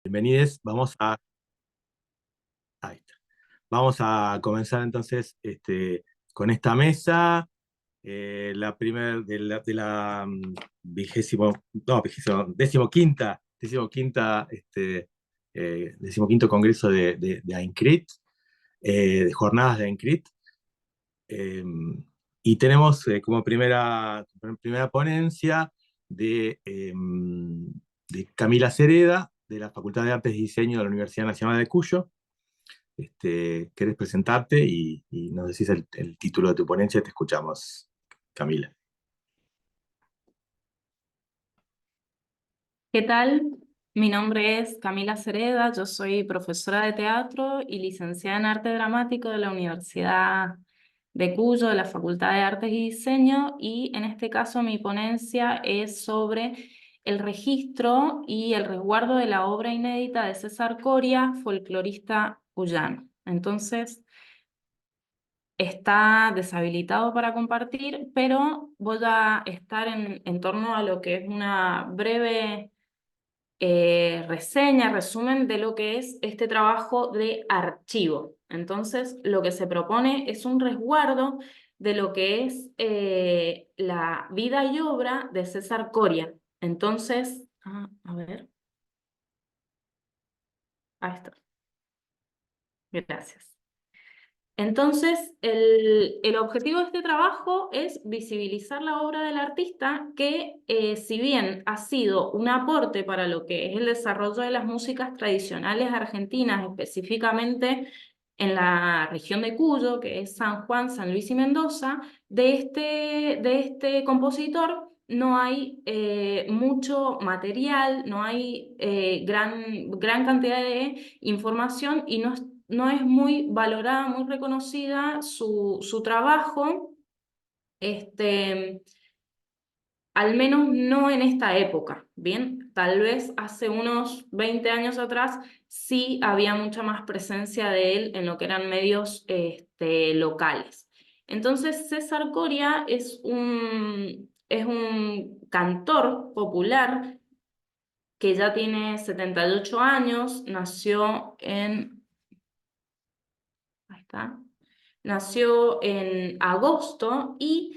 Bienvenidos. Ahí está. Vamos a comenzar entonces con esta mesa, la primera vigésimo, no, decimoquinto congreso de AINCRIT, de jornadas de AINCRIT. Eh, y tenemos como primera ponencia de Camila Cereda, de la Facultad de Artes y Diseño de la Universidad Nacional de Cuyo. ¿Querés presentarte y nos decís el título de tu ponencia? Te escuchamos, Camila. ¿Qué tal? Mi nombre es Camila Cereda, yo soy profesora de teatro y licenciada en arte dramático de la Universidad de Cuyo, de la Facultad de Artes y Diseño, y en este caso mi ponencia es sobre el registro y el resguardo de la obra inédita de César Coria, folclorista cuyano. Entonces, está deshabilitado para compartir, pero voy a estar en torno a lo que es una breve reseña, resumen de lo que es este trabajo de archivo. Entonces, lo que se propone es un resguardo de lo que es la vida y obra de César Coria. Entonces, a ver, ahí está. Gracias. Entonces, el objetivo de este trabajo es visibilizar la obra del artista que, si bien ha sido un aporte para lo que es el desarrollo de las músicas tradicionales argentinas, específicamente en la región de Cuyo, que es San Juan, San Luis y Mendoza, de este compositor no hay mucho material, no hay gran cantidad de información y no es muy valorada, muy reconocida su trabajo, este, al menos no en esta época, ¿bien? Tal vez hace unos 20 años atrás sí había mucha más presencia de él en lo que eran medios locales. Entonces, César Coria es un cantor popular que ya tiene 78 años, ahí está. Nació en agosto y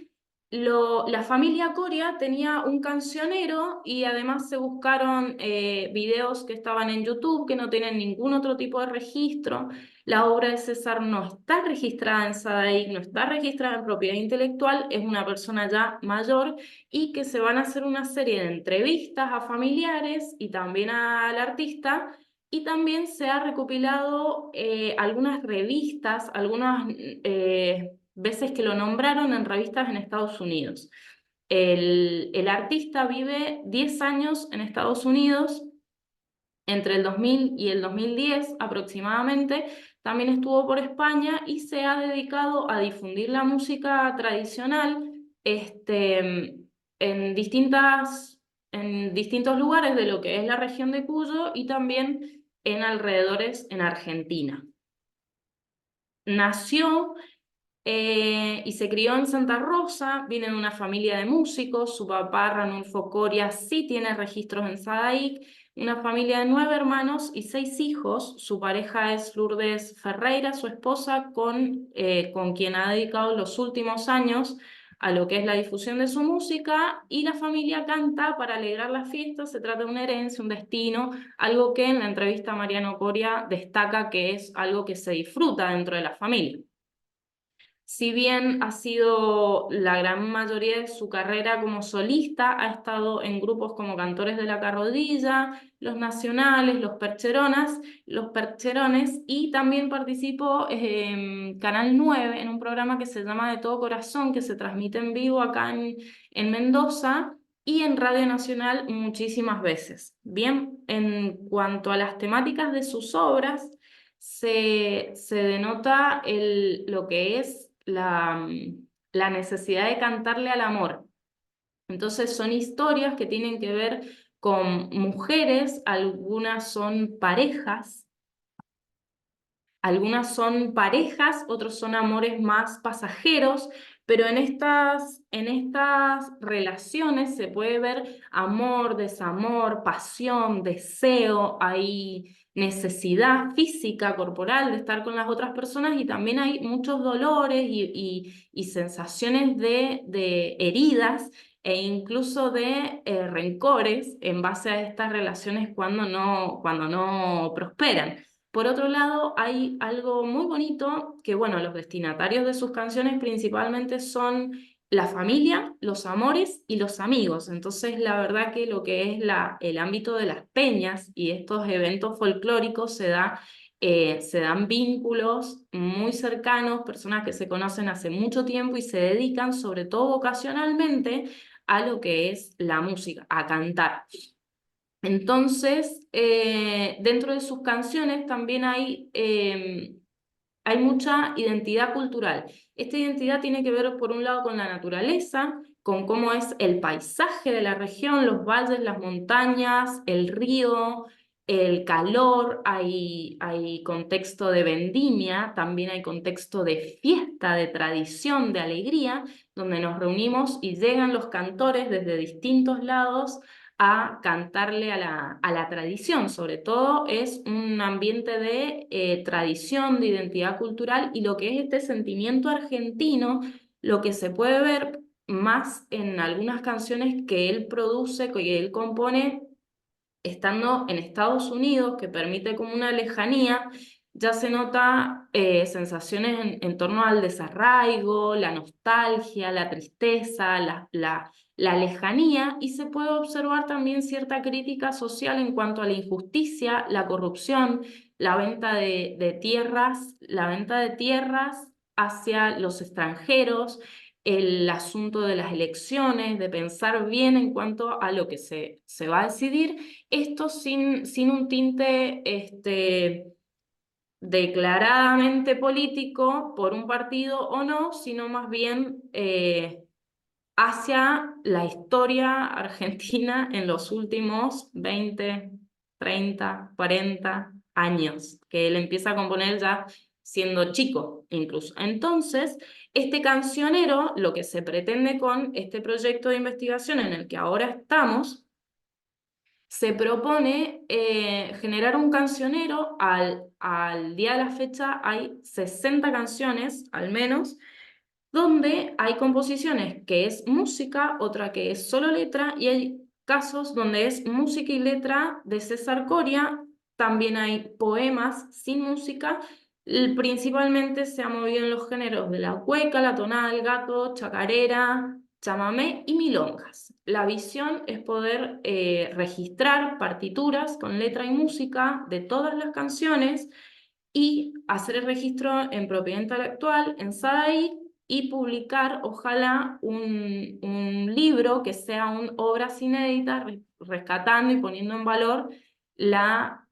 la familia Coria tenía un cancionero y además se buscaron videos que estaban en YouTube que no tienen ningún otro tipo de registro. La obra de César no está registrada en SADAIC, no está registrada en propiedad intelectual, es una persona ya mayor y que se van a hacer una serie de entrevistas a familiares y también al artista y también se ha recopilado algunas revistas, algunas veces que lo nombraron en revistas en Estados Unidos. El artista vive 10 años en Estados Unidos, entre el 2000 y el 2010 aproximadamente. También estuvo por España y se ha dedicado a difundir la música tradicional en distintos lugares de lo que es la región de Cuyo y también en alrededores en Argentina. Nació y se crió en Santa Rosa, viene de una familia de músicos, su papá Ranulfo Coria sí tiene registros en SADAIC, una familia de 9 hermanos y 6 hijos, su pareja es Lourdes Ferreira, su esposa, con quien ha dedicado los últimos años a lo que es la difusión de su música, y la familia canta para alegrar las fiestas. Se trata de una herencia, un destino, algo que en la entrevista Mariano Coria destaca que es algo que se disfruta dentro de la familia. Si bien ha sido la gran mayoría de su carrera como solista, ha estado en grupos como Cantores de la Carrodilla, Los Nacionales, Los Percherones, y también participó en Canal 9 en un programa que se llama De Todo Corazón, que se transmite en vivo acá en Mendoza, y en Radio Nacional muchísimas veces. Bien, en cuanto a las temáticas de sus obras, se denota lo que es la necesidad de cantarle al amor. Entonces son historias que tienen que ver con mujeres, algunas son parejas, otros son amores más pasajeros, Pero en estas relaciones se puede ver amor, desamor, pasión, deseo, hay necesidad física, corporal de estar con las otras personas y también hay muchos dolores y sensaciones de heridas e incluso de rencores en base a estas relaciones cuando no prosperan. Por otro lado, hay algo muy bonito que, bueno, los destinatarios de sus canciones principalmente son la familia, los amores y los amigos. Entonces, la verdad que lo que es el ámbito de las peñas y estos eventos folclóricos se dan vínculos muy cercanos, personas que se conocen hace mucho tiempo y se dedican, sobre todo ocasionalmente, a lo que es la música, a cantar. Entonces, dentro de sus canciones también hay mucha identidad cultural. Esta identidad tiene que ver, por un lado, con la naturaleza, con cómo es el paisaje de la región, los valles, las montañas, el río, el calor, hay contexto de vendimia, también hay contexto de fiesta, de tradición, de alegría, donde nos reunimos y llegan los cantores desde distintos lados a cantarle a la tradición. Sobre todo es un ambiente de tradición, de identidad cultural y lo que es este sentimiento argentino, lo que se puede ver más en algunas canciones que él produce, que él compone estando en Estados Unidos, que permite como una lejanía. Ya se nota sensaciones en torno al desarraigo, la nostalgia, la tristeza, la lejanía, y se puede observar también cierta crítica social en cuanto a la injusticia, la corrupción, la venta de tierras hacia los extranjeros, el asunto de las elecciones, de pensar bien en cuanto a lo que se va a decidir, esto sin un tinte declaradamente político por un partido o no, sino más bien hacia la historia argentina en los últimos 20, 30, 40 años, que él empieza a componer ya siendo chico incluso. Entonces, este cancionero, lo que se pretende con este proyecto de investigación en el que ahora estamos, se propone generar un cancionero. Al día de la fecha hay 60 canciones, al menos, donde hay composiciones que es música, otra que es solo letra, y hay casos donde es música y letra de César Coria, también hay poemas sin música, principalmente se ha movido en los géneros de la cueca, la tonada del gato, chacarera, chamamé y milongas. La visión es poder registrar partituras con letra y música de todas las canciones y hacer el registro en propiedad intelectual, en SADAIC, y publicar, ojalá, un libro que sea obras inéditas, rescatando y poniendo en valor la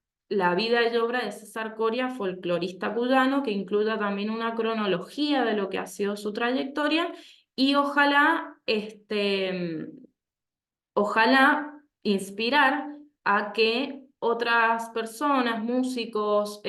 vida y obra de César Coria, folclorista cuyano, que incluya también una cronología de lo que ha sido su trayectoria, y ojalá inspirar a que otras personas, músicos,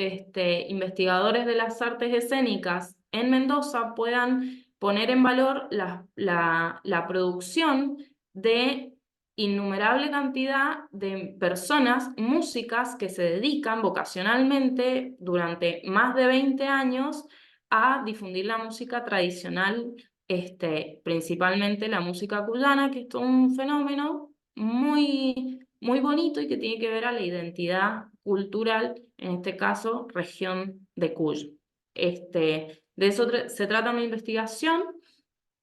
investigadores de las artes escénicas en Mendoza puedan poner en valor la producción de innumerable cantidad de personas, músicas que se dedican vocacionalmente durante más de 20 años a difundir la música tradicional, principalmente la música cuyana, que es todo un fenómeno muy bonito y que tiene que ver a la identidad cultural, en este caso, región de Cuyo. De eso se trata mi investigación.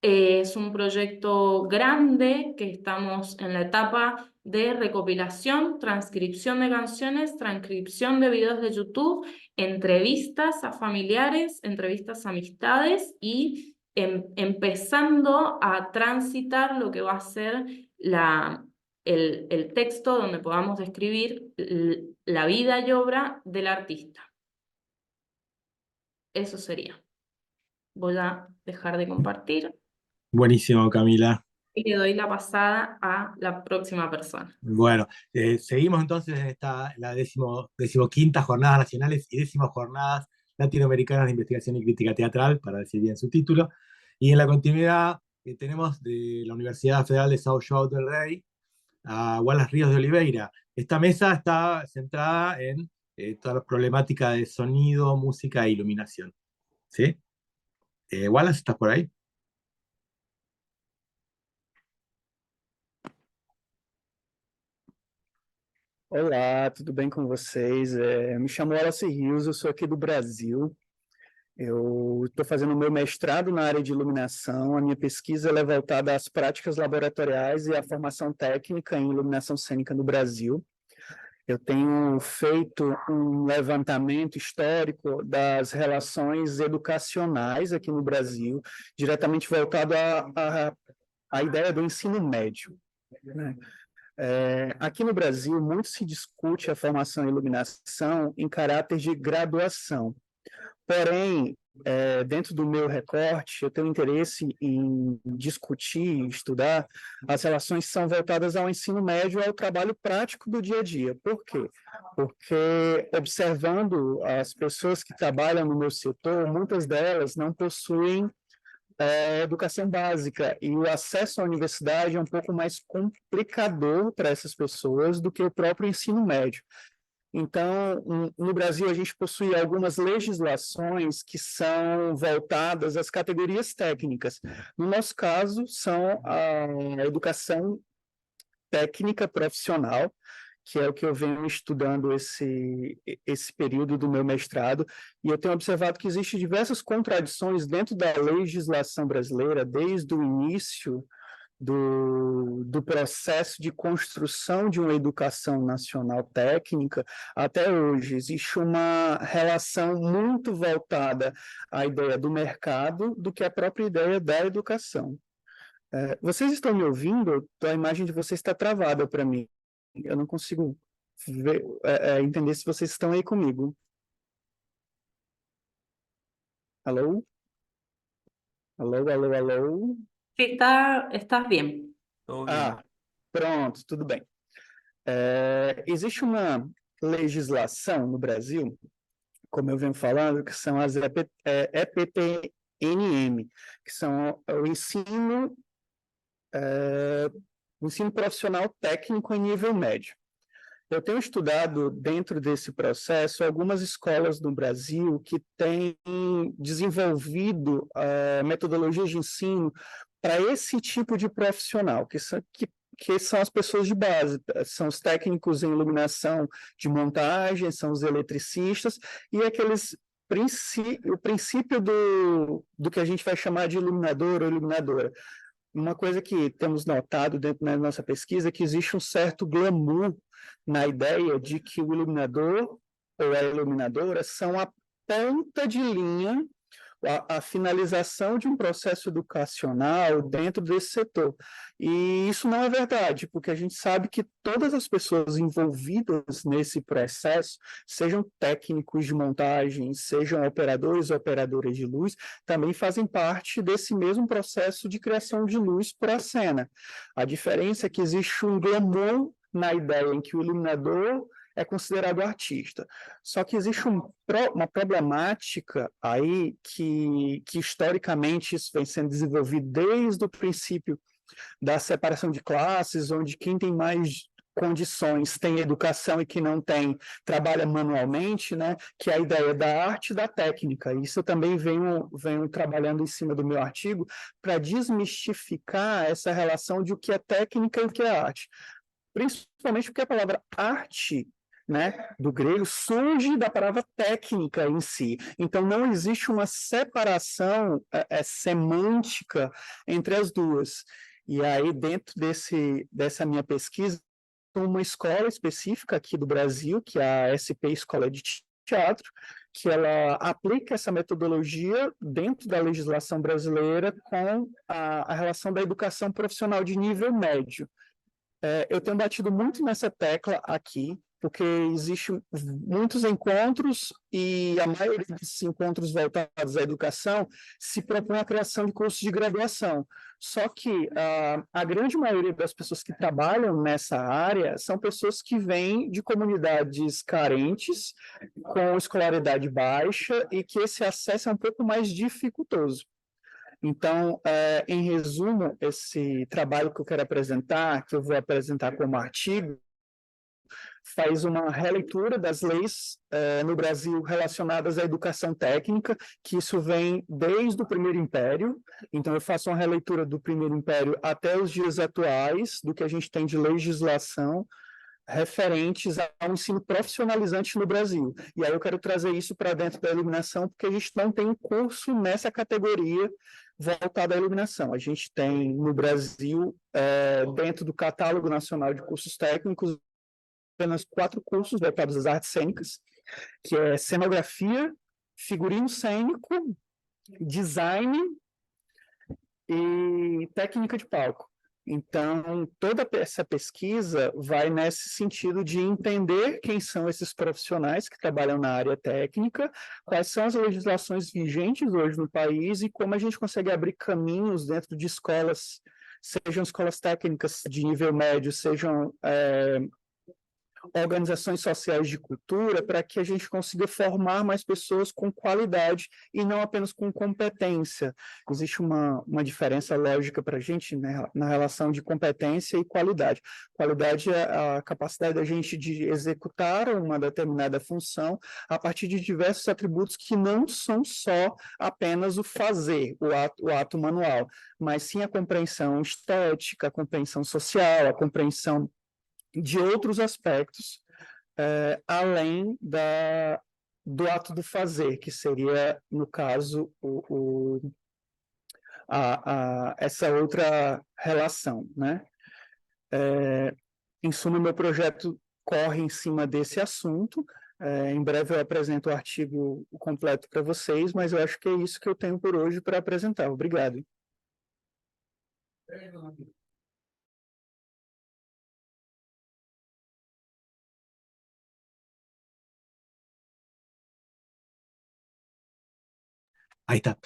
Es un proyecto grande que estamos en la etapa de recopilación, transcripción de canciones, transcripción de videos de YouTube, entrevistas a familiares, entrevistas a amistades y empezando a transitar lo que va a ser el texto donde podamos describir la vida y obra del artista. Eso sería. Voy a dejar de compartir Buenísimo, Camila. y le doy la pasada a la próxima persona. Bueno, seguimos entonces en la decimoquinta Jornadas Nacionales y 10ª Jornadas Latinoamericanas de Investigación y Crítica Teatral, para decir bien su título. Y en la continuidad tenemos de la Universidad Federal de São João del Rei a Wallace Ríos de Oliveira. Esta mesa está centrada en toda la problemática de sonido, música e iluminación. ¿Sí? Wallace, ¿estás por ahí? Olá, tudo bem com vocês? Me chamo Wallace Rios, eu sou aqui do Brasil. Eu estou fazendo meu mestrado na área de iluminação. A minha pesquisa ela é voltada às práticas laboratoriais e à formação técnica em iluminação cênica no Brasil. Eu tenho feito um levantamento histórico das relações educacionais aqui no Brasil, diretamente voltado à ideia do ensino médio, né? Aqui no Brasil, muito se discute a formação em iluminação em caráter de graduação. Porém, dentro do meu recorte, eu tenho interesse em discutir, estudar as relações que são voltadas ao ensino médio e ao trabalho prático do dia a dia. Por quê? Porque, observando as pessoas que trabalham no meu setor, muitas delas não possuem educação básica, e o acesso à universidade é um pouco mais complicador para essas pessoas do que o próprio ensino médio. Então, no Brasil, a gente possui algumas legislações que são voltadas às categorias técnicas. No nosso caso, são a educação técnica profissional, que é o que eu venho estudando esse período do meu mestrado, e eu tenho observado que existem diversas contradições dentro da legislação brasileira, desde o início do processo de construção de uma educação nacional técnica até hoje. Existe uma relação muito voltada à ideia do mercado do que à própria ideia da educação. Vocês estão me ouvindo? A imagem de vocês está travada para mim. Eu não consigo entender se vocês estão aí comigo. Alô? Alô, alô, alô? Sí, estás bien. Todo bien. Pronto, tudo bem. Existe uma legislação no Brasil, como eu venho falando, que são as EPTNM, que são o ensino profissional técnico em nível médio. Eu tenho estudado dentro desse processo algumas escolas no Brasil que têm desenvolvido metodologias de ensino para esse tipo de profissional, que são as pessoas de base, são os técnicos em iluminação de montagem, são os eletricistas e o princípio do que a gente vai chamar de iluminador ou iluminadora. Uma coisa que temos notado dentro da nossa pesquisa é que existe um certo glamour na ideia de que o iluminador ou a iluminadora são a ponta de linha, a finalização de um processo educacional dentro desse setor. E isso não é verdade, porque a gente sabe que todas as pessoas envolvidas nesse processo, sejam técnicos de montagem, sejam operadores ou operadoras de luz, também fazem parte desse mesmo processo de criação de luz para a cena. A diferença é que existe um glamour na ideia em que o iluminador é considerado artista. Só que existe uma problemática aí que historicamente isso vem sendo desenvolvido desde o princípio da separação de classes, onde quem tem mais condições tem educação e que não tem trabalha manualmente, né? Que é a ideia da arte e da técnica. Isso eu também venho trabalhando em cima do meu artigo para desmistificar essa relação de o que é técnica e o que é arte. Principalmente porque a palavra arte, né, do grego, surge da palavra técnica em si. Então, não existe uma separação semântica entre as duas. E aí, dentro dessa minha pesquisa, uma escola específica aqui do Brasil, que é a SP Escola de Teatro, que ela aplica essa metodologia dentro da legislação brasileira com a relação da educação profissional de nível médio. Eu tenho batido muito nessa tecla aqui, porque existem muitos encontros e a maioria desses encontros voltados à educação se propõe a criação de cursos de graduação. Só que a grande maioria das pessoas que trabalham nessa área são pessoas que vêm de comunidades carentes, com escolaridade baixa, e que esse acesso é um pouco mais dificultoso. Então, em resumo, esse trabalho que eu quero apresentar, que eu vou apresentar como artigo, faz uma releitura das leis no Brasil relacionadas à educação técnica, que isso vem desde o Primeiro Império. Então, eu faço uma releitura do Primeiro Império até os dias atuais, do que a gente tem de legislação referentes ao ensino profissionalizante no Brasil. E aí eu quero trazer isso para dentro da iluminação, porque a gente não tem um curso nessa categoria voltado à iluminação. A gente tem no Brasil, dentro do Catálogo Nacional de Cursos Técnicos, apenas 4 cursos voltados às artes cênicas, que é cenografia, figurino cênico, design e técnica de palco. Então, toda essa pesquisa vai nesse sentido de entender quem são esses profissionais que trabalham na área técnica, quais são as legislações vigentes hoje no país e como a gente consegue abrir caminhos dentro de escolas, sejam escolas técnicas de nível médio, sejam organizações sociais de cultura, para que a gente consiga formar mais pessoas com qualidade e não apenas com competência. Existe uma diferença lógica para a gente, né, na relação de competência e qualidade. Qualidade é a capacidade da gente de executar uma determinada função a partir de diversos atributos que não são só apenas o fazer, o ato manual, mas sim a compreensão estética, a compreensão social, a compreensão de outros aspectos, além do ato do fazer, que seria, no caso, essa outra relação, né? Em suma, meu projeto corre em cima desse assunto. Em breve eu apresento o artigo completo para vocês, mas eu acho que é isso que eu tenho por hoje para apresentar. Obrigado. Ahí está.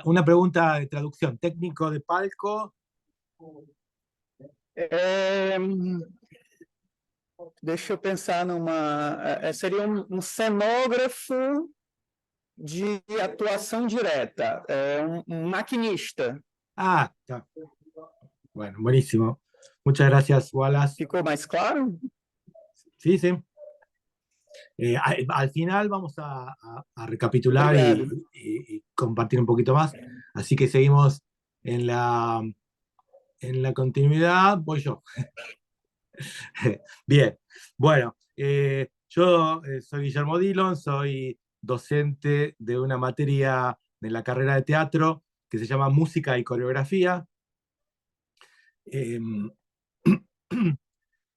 Una pregunta de traducción. Técnico de palco. Deixa eu pensar seria um cenógrafo de atuação direta, um maquinista. Ah, está. Bueno, buenísimo. Muchas gracias, Wallace. Ficou mais claro? Sí, sí. Al final vamos a recapitular y compartir un poquito más. Así que seguimos en la continuidad. Voy yo. Bien. Bueno, yo soy Guillermo Dillon, soy docente de una materia de la carrera de teatro que se llama Música y Coreografía.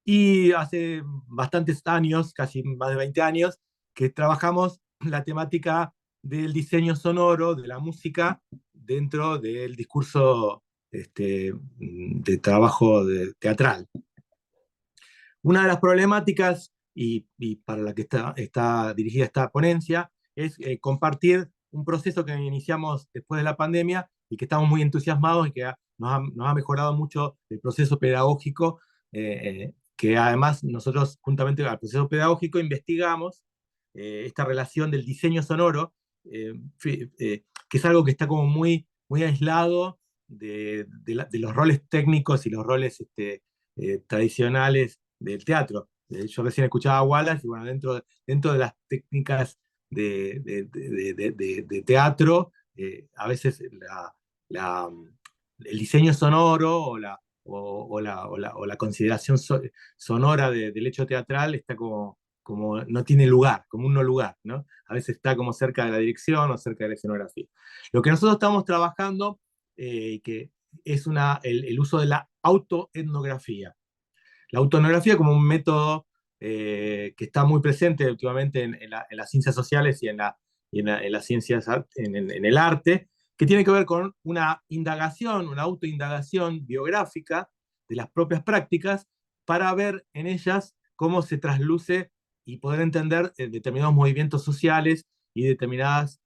Y hace bastantes años, casi más de 20 años, que trabajamos la temática del diseño sonoro, de la música, dentro del discurso de trabajo teatral. Una de las problemáticas, y para la que está dirigida esta ponencia, es compartir un proceso que iniciamos después de la pandemia y que estamos muy entusiasmados y que nos ha mejorado mucho el proceso pedagógico, que además nosotros, juntamente al proceso pedagógico, investigamos esta relación del diseño sonoro, que es algo que está como muy, muy aislado de los roles técnicos y los roles tradicionales del teatro. Yo recién escuchaba a Wallace, y bueno, dentro de las técnicas de teatro, a veces el diseño sonoro o la consideración sonora del hecho teatral está como no tiene lugar, como un no lugar, ¿no? A veces está como cerca de la dirección o cerca de la escenografía. Lo que nosotros estamos trabajando, que es el uso de la autoetnografía. La autoetnografía como un método que está muy presente últimamente en las ciencias sociales y en las ciencias, en el arte, que tiene que ver con una indagación, una autoindagación biográfica de las propias prácticas para ver en ellas cómo se trasluce y poder entender determinados movimientos sociales y determinadas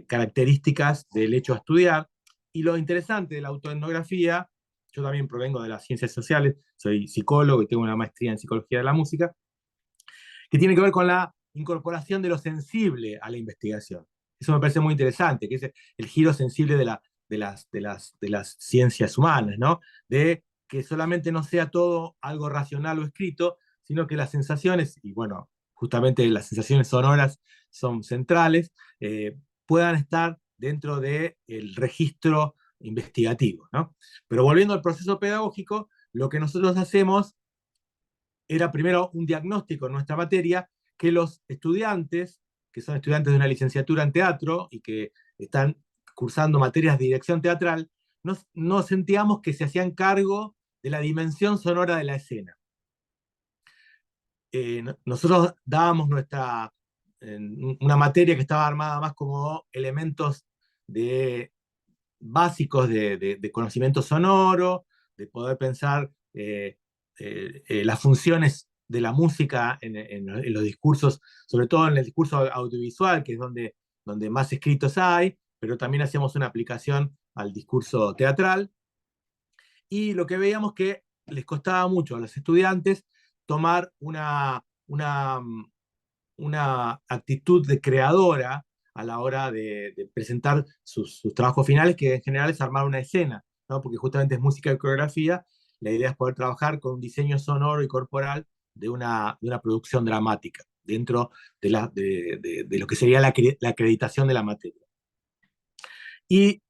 características del hecho a estudiar. Y lo interesante de la autoetnografía, yo también provengo de las ciencias sociales, soy psicólogo y tengo una maestría en psicología de la música, que tiene que ver con la incorporación de lo sensible a la investigación. Eso me parece muy interesante, que es el giro sensible de las ciencias humanas, ¿no? De que solamente no sea todo algo racional o escrito, sino que las sensaciones, y bueno, justamente las sensaciones sonoras son centrales, puedan estar dentro del registro investigativo, ¿no? Pero volviendo al proceso pedagógico, lo que nosotros hacemos era primero un diagnóstico en nuestra materia, que los estudiantes, que son estudiantes de una licenciatura en teatro y que están cursando materias de dirección teatral, no sentíamos que se hacían cargo de la dimensión sonora de la escena. Nosotros dábamos una materia que estaba armada más como elementos básicos de conocimiento sonoro, de poder pensar las funciones de la música en los discursos, sobre todo en el discurso audiovisual, que es donde más escritos hay, pero también hacíamos una aplicación al discurso teatral. Y lo que veíamos que les costaba mucho a los estudiantes tomar una actitud de creadora a la hora de presentar sus trabajos finales, que en general es armar una escena, ¿no? Porque justamente es música y coreografía, la idea es poder trabajar con un diseño sonoro y corporal de una producción dramática, dentro de lo que sería la acreditación de la materia. Y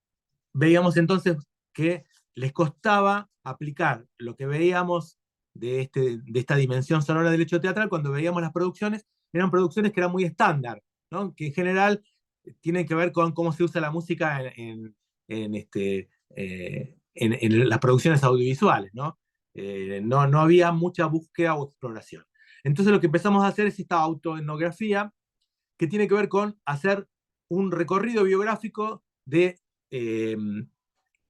veíamos entonces que les costaba aplicar lo que veíamos de esta dimensión sonora del hecho teatral cuando veíamos las producciones. Eran producciones que eran muy estándar, ¿no? Que en general tienen que ver con cómo se usa la música en las producciones audiovisuales, ¿no? No había mucha búsqueda o exploración. Entonces lo que empezamos a hacer es esta autoetnografía que tiene que ver con hacer un recorrido biográfico eh,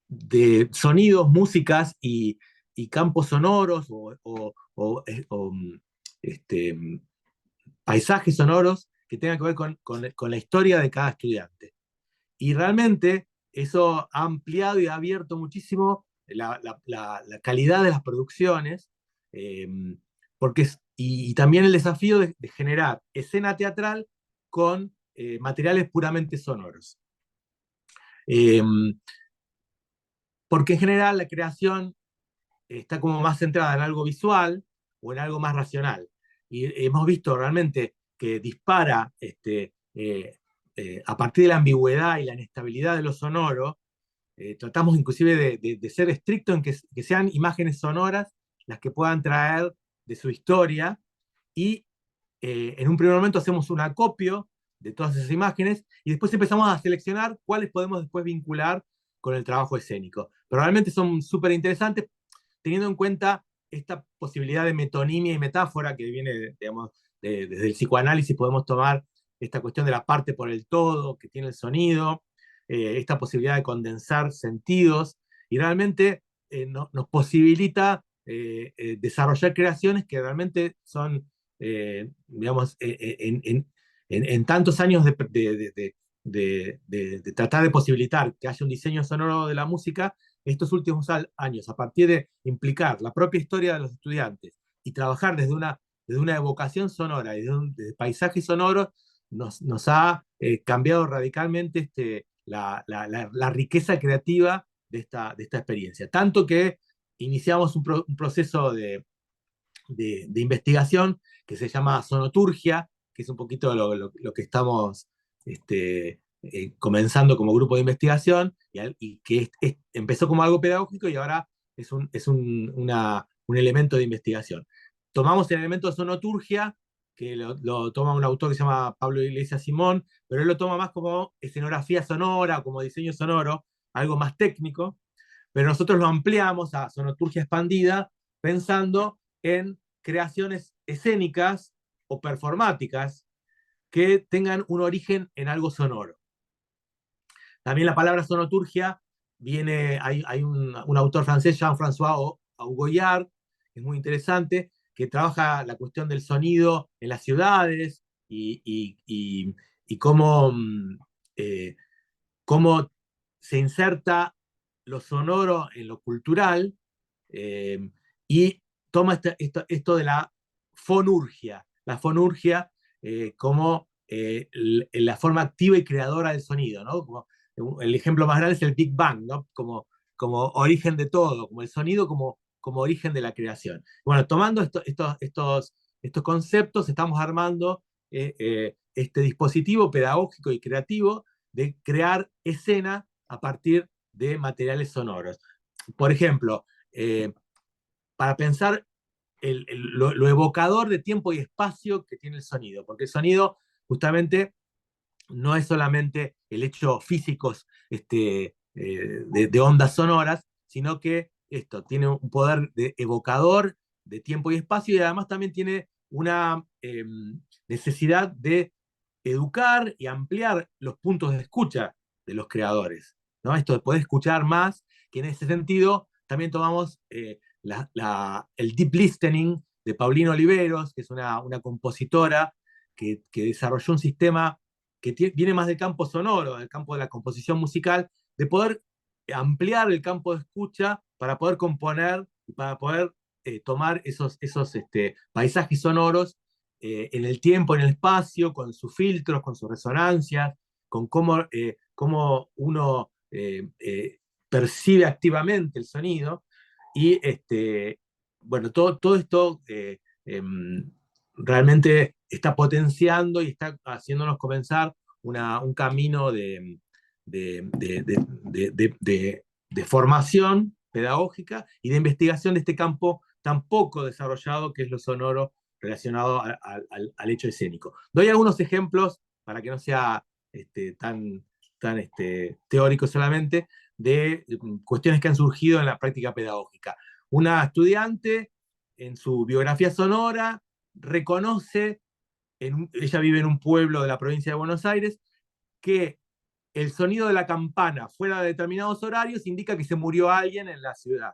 de sonidos, músicas y campos sonoros este, paisajes sonoros que tengan que ver con la historia de cada estudiante. Y realmente eso ha ampliado y ha abierto muchísimo la calidad de las producciones, eh, y también el desafío de generar escena teatral con materiales puramente sonoros. Porque en general la creación está como más centrada en algo visual o en algo más racional. Y hemos visto realmente que dispara a partir de la ambigüedad y la inestabilidad de lo sonoro. Tratamos inclusive de ser estrictos en que sean imágenes sonoras las que puedan traer de su historia, y en un primer momento hacemos un acopio de todas esas imágenes y después empezamos a seleccionar cuáles podemos después vincular con el trabajo escénico. Pero realmente son súper interesantes, teniendo en cuenta esta posibilidad de metonimia y metáfora que viene, digamos, desde el psicoanálisis. Podemos tomar esta cuestión de la parte por el todo que tiene el sonido, esta posibilidad de condensar sentidos, y realmente nos posibilita desarrollar creaciones que realmente son, digamos, en tantos años de tratar de posibilitar que haya un diseño sonoro de la música. Estos últimos años, a partir de implicar la propia historia de los estudiantes y trabajar desde una evocación sonora y desde paisajes sonoros, nos ha cambiado radicalmente la riqueza creativa de esta experiencia. Tanto que iniciamos un proceso de investigación que se llama sonoturgia, que es un poquito lo que estamos comenzando como grupo de investigación, y que empezó como algo pedagógico y ahora es un elemento de investigación. Tomamos el elemento de sonoturgia, que lo toma un autor que se llama Pablo Iglesias Simón, pero él lo toma más como escenografía sonora, como diseño sonoro, algo más técnico, pero nosotros lo ampliamos a sonoturgia expandida, pensando en creaciones escénicas o performáticas que tengan un origen en algo sonoro. También la palabra sonoturgia hay un autor francés, Jean-François Augoyard, que es muy interesante, que trabaja la cuestión del sonido en las ciudades y cómo se inserta lo sonoro en lo cultural, y toma esto de la fonurgia. La fonurgia como la forma activa y creadora del sonido, ¿no? Como, el ejemplo más grande es el Big Bang, ¿no? Como origen de todo, como el sonido como origen de la creación. Bueno, tomando estos conceptos, estamos armando este dispositivo pedagógico y creativo de crear escena a partir de materiales sonoros. Por ejemplo, para pensar lo evocador de tiempo y espacio que tiene el sonido, porque el sonido justamente no es solamente el hecho físico de ondas sonoras, sino que esto tiene un poder de evocador de tiempo y espacio, y además también tiene una necesidad de educar y ampliar los puntos de escucha de los creadores, ¿no? Esto de poder escuchar más, que en ese sentido también tomamos el deep listening de Paulina Oliveros, que es una compositora que desarrolló un sistema que viene más del campo sonoro, del campo de la composición musical, de poder ampliar el campo de escucha para poder componer y para poder tomar esos paisajes sonoros en el tiempo, en el espacio, con sus filtros, con sus resonancias, con cómo uno percibe activamente el sonido. Y bueno, todo esto realmente está potenciando y está haciéndonos comenzar un camino de formación pedagógica y de investigación de este campo tan poco desarrollado que es lo sonoro relacionado al hecho escénico. Doy algunos ejemplos para que no sea tan teórico solamente, de cuestiones que han surgido en la práctica pedagógica. Una estudiante en su biografía sonora reconoce, ella vive en un pueblo de la provincia de Buenos Aires, que el sonido de la campana fuera de determinados horarios indica que se murió alguien en la ciudad.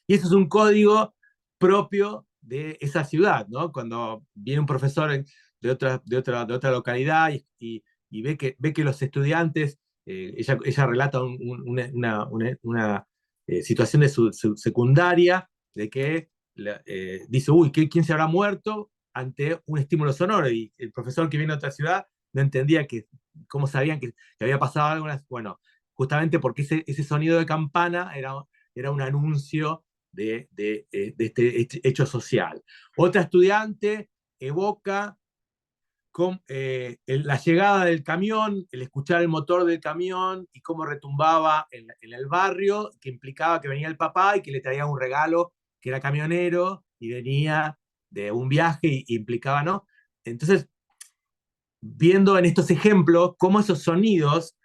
Y eso es un código propio de esa ciudad, ¿no? Cuando viene un profesor de otra localidad y ve que los estudiantes, ella relata una situación de su secundaria, de que dice, uy, ¿quién se habrá muerto ante un estímulo sonoro? Y el profesor que viene de otra ciudad no entendía cómo sabían que había pasado algo. Bueno, justamente porque ese sonido de campana era un anuncio de este hecho social. Otra estudiante evoca la llegada del camión, el escuchar el motor del camión y cómo retumbaba en el barrio, que implicaba que venía el papá y que le traía un regalo, que era camionero y venía de un viaje y implicaba, ¿no? Entonces, viendo en estos ejemplos cómo esos sonidos,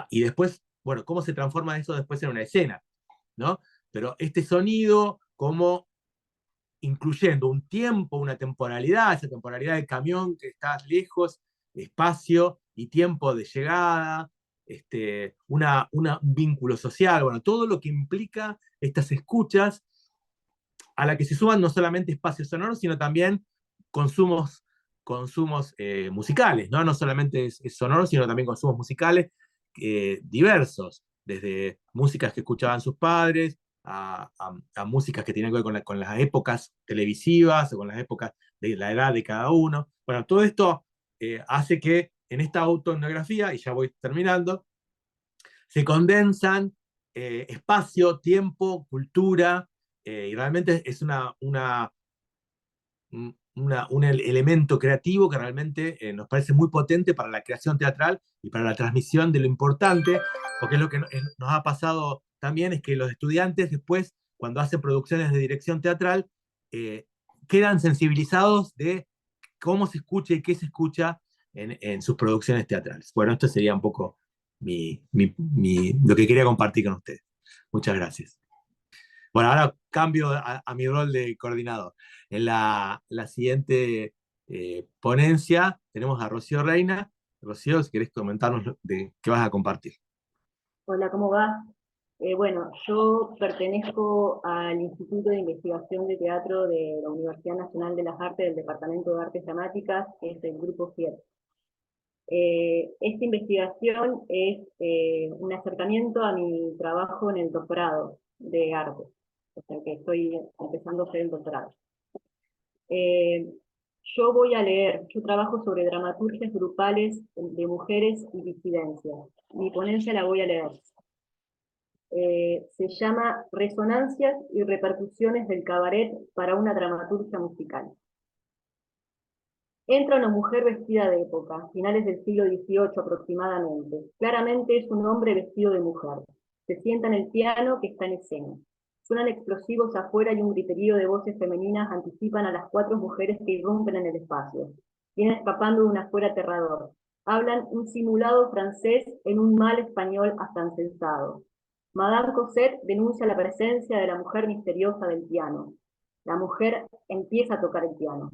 y después, bueno, cómo se transforma eso después en una escena, ¿no? Pero este sonido, como incluyendo un tiempo, una temporalidad, esa temporalidad del camión que está lejos, espacio y tiempo de llegada, un vínculo social, bueno, todo lo que implica estas escuchas, a la que se suman no solamente espacios sonoros, sino también consumos musicales, ¿no? No solamente es sonoro, sino también consumos musicales diversos, desde músicas que escuchaban sus padres, a músicas que tienen que ver con las épocas televisivas o con las épocas de la edad de cada uno. Bueno, todo esto hace que en esta autoetnografía, y ya voy terminando, se condensan espacio, tiempo, cultura, y realmente es un elemento creativo que realmente nos parece muy potente para la creación teatral y para la transmisión de lo importante, porque es lo que nos ha pasado también, es que los estudiantes después, cuando hacen producciones de dirección teatral, quedan sensibilizados de cómo se escucha y qué se escucha en sus producciones teatrales. Bueno, esto sería un poco lo que quería compartir con ustedes. Muchas gracias. Bueno, ahora cambio a mi rol de coordinador. En la siguiente ponencia tenemos a Rocío Reina. Rocío, si querés comentarnos de qué vas a compartir. Hola, ¿cómo va? Bueno, yo pertenezco al Instituto de Investigación de Teatro de la Universidad Nacional de las Artes del Departamento de Artes Dramáticas, que es el Grupo FIER. Esta investigación es un acercamiento a mi trabajo en el doctorado de arte, o sea que estoy empezando a hacer el doctorado. Yo voy a leer, yo trabajo sobre dramaturgias grupales de mujeres y disidencias. Mi ponencia la voy a leer. Se llama Resonancias y repercusiones del cabaret para una dramaturgia musical. Entra una mujer vestida de época, finales del siglo XVIII aproximadamente. Claramente es un hombre vestido de mujer. Se sienta en el piano que está en escena. Suenan explosivos afuera y un griterío de voces femeninas anticipan a las 4 mujeres que irrumpen en el espacio. Vienen escapando de un afuera aterrador. Hablan un simulado francés en un mal español afrancesado. Madame Cosette denuncia la presencia de la mujer misteriosa del piano. La mujer empieza a tocar el piano.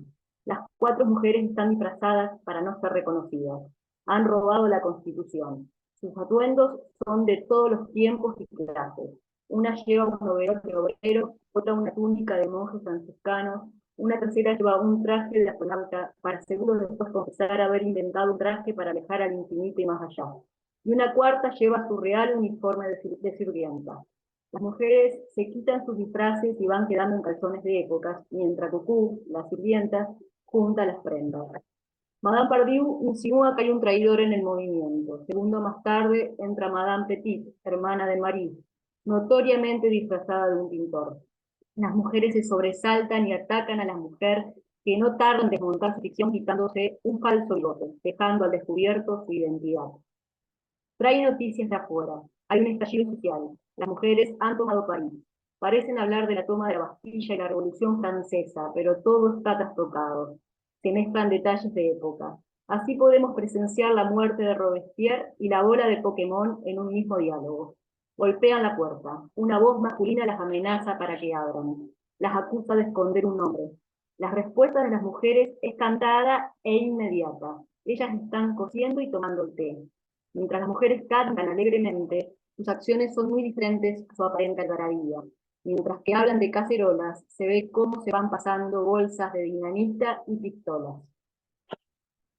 Las 4 mujeres están disfrazadas para no ser reconocidas. Han robado la Constitución. Sus atuendos son de todos los tiempos y clases. Una lleva un overol de obrero, otra una túnica de monjes franciscanos, una tercera lleva un traje de astronauta, para seguro después confesar haber inventado un traje para viajar al infinito y más allá. Y una cuarta lleva su real uniforme de sirvienta. Las mujeres se quitan sus disfraces y van quedando en calzones de épocas, mientras Cucú, la sirvienta, junta las prendas. Madame Pardieu insinúa que hay un traidor en el movimiento. Segundo más tarde entra Madame Petit, hermana de Marie, notoriamente disfrazada de un pintor. Las mujeres se sobresaltan y atacan a la mujer, que no tarda en desmontar su ficción quitándose un falso bigote, dejando al descubierto su identidad. Trae noticias de afuera. Hay un estallido social. Las mujeres han tomado París. Parecen hablar de la toma de la Bastilla y la Revolución Francesa, pero todo está trastocado. Se mezclan detalles de época. Así podemos presenciar la muerte de Robespierre y la bola de Pokémon en un mismo diálogo. Golpean la puerta. Una voz masculina las amenaza para que abran. Las acusa de esconder un nombre. La respuesta de las mujeres es cantada e inmediata. Ellas están cosiendo y tomando el té. Mientras las mujeres cantan alegremente, sus acciones son muy diferentes a su aparente algarabía. Mientras que hablan de cacerolas, se ve cómo se van pasando bolsas de dinamita y pistolas.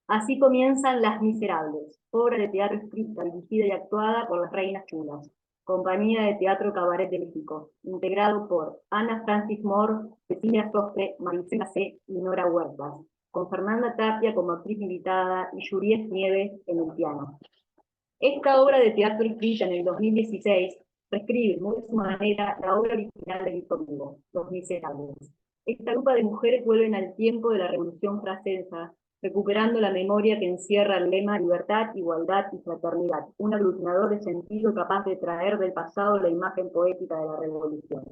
Así comienzan Las Miserables, obra de teatro escrita, dirigida y actuada por las Reinas Chulas, compañía de teatro Cabaret de México, integrado por Ana Francis Moore, Cecilia Sofre, Maricela C. y Nora Huertas, con Fernanda Tapia como actriz invitada y Juliette Nieves en el piano. Esta obra de teatro escrita en el 2016 reescribe muy de su manera la obra original de Víctor Hugo, Los Miserables. Esta grupa de mujeres vuelven al tiempo de la Revolución Francesa, recuperando la memoria que encierra el lema libertad, igualdad y fraternidad, un aglutinador de sentido capaz de traer del pasado la imagen poética de la Revolución.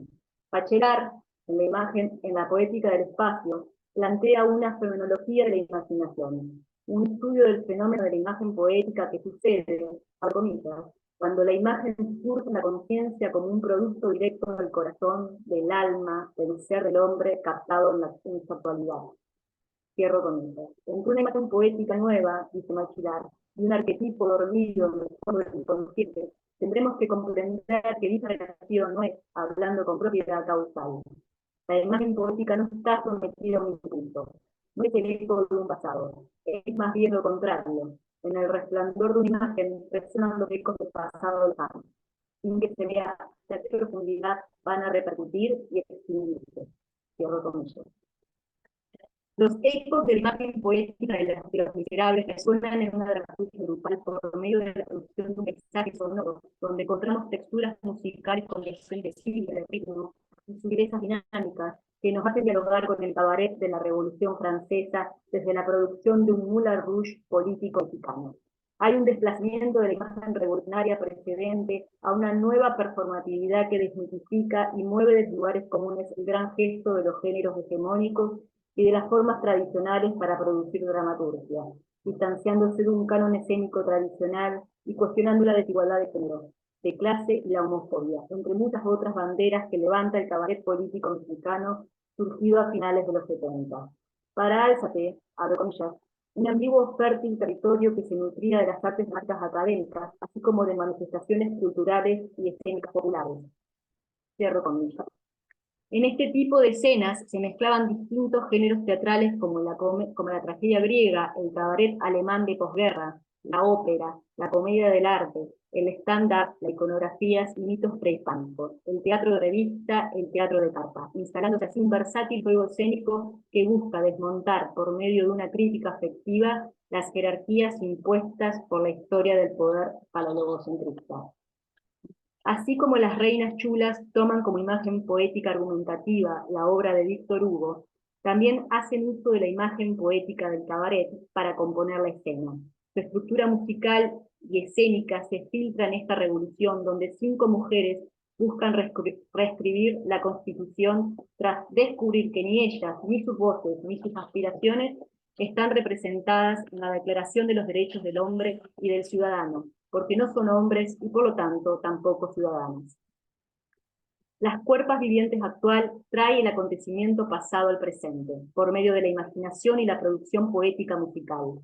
Bachelard, en la poética del espacio, plantea una fenomenología de la imaginación, un estudio del fenómeno de la imagen poética que sucede, a comillas, cuando la imagen surge en la conciencia como un producto directo del corazón, del alma, del ser del hombre captado en su actualidad. Cierro comillas. Entre una imagen poética nueva, dice Bachelard, y un arquetipo dormido en el fondo del inconsciente, tendremos que comprender que dicha relación no es hablando con propiedad causal. La imagen poética no está sometida a un impulso, no es el eco de un pasado, es más bien lo contrario. En el resplandor de una imagen resuenan los ecos del pasado lejano, sin que se vea a qué profundidad van a repercutir y extinguirse. Cierro comillas. Los ecos de la imagen poética de los Miserables resuenan en una dramaturgia grupal por medio de la producción de un mensaje sonoro, donde encontramos texturas musicales con flexibilidad de ritmo y sutilezas dinámicas que nos hacen dialogar con el cabaret de la Revolución Francesa desde la producción de un Moulin Rouge político mexicano. Hay un desplazamiento de la imagen revolucionaria precedente a una nueva performatividad que desmitifica y mueve de lugares comunes el gran gesto de los géneros hegemónicos y de las formas tradicionales para producir dramaturgia, distanciándose de un canon escénico tradicional y cuestionando la desigualdad de género, de clase y la homofobia, entre muchas otras banderas que levanta el cabaret político mexicano surgido a finales de los 70. Para Álzate, abro comillas, un ambiguo fértil territorio que se nutría de las artes dramáticas académicas, así como de manifestaciones culturales y escénicas populares. Cierro comillas. En este tipo de escenas se mezclaban distintos géneros teatrales como la tragedia griega, el cabaret alemán de posguerra, la ópera, la comedia del arte, el stand-up, las iconografías y mitos prehispánicos, el teatro de revista, el teatro de carpa, instalándose así un versátil juego escénico que busca desmontar por medio de una crítica afectiva las jerarquías impuestas por la historia del poder palologocentrista. Así como las reinas chulas toman como imagen poética argumentativa la obra de Víctor Hugo, también hacen uso de la imagen poética del cabaret para componer la escena. Su estructura musical y escénica se filtra en esta revolución donde 5 mujeres buscan reescribir la Constitución tras descubrir que ni ellas, ni sus voces, ni sus aspiraciones están representadas en la Declaración de los Derechos del Hombre y del Ciudadano, porque no son hombres y por lo tanto tampoco ciudadanos. Las Cuerpas Vivientes actual trae el acontecimiento pasado al presente, por medio de la imaginación y la producción poética musical.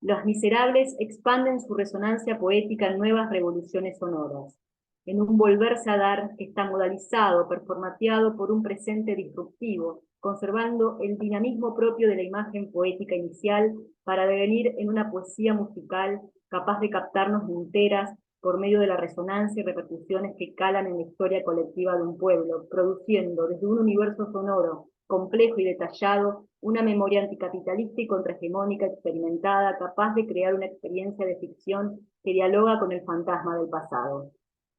Los Miserables expanden su resonancia poética en nuevas revoluciones sonoras, en un volverse a dar que está modalizado, performateado por un presente disruptivo, conservando el dinamismo propio de la imagen poética inicial para devenir en una poesía musical capaz de captarnos enteras por medio de la resonancia y repercusiones que calan en la historia colectiva de un pueblo, produciendo desde un universo sonoro complejo y detallado, una memoria anticapitalista y contrahegemónica experimentada, capaz de crear una experiencia de ficción que dialoga con el fantasma del pasado.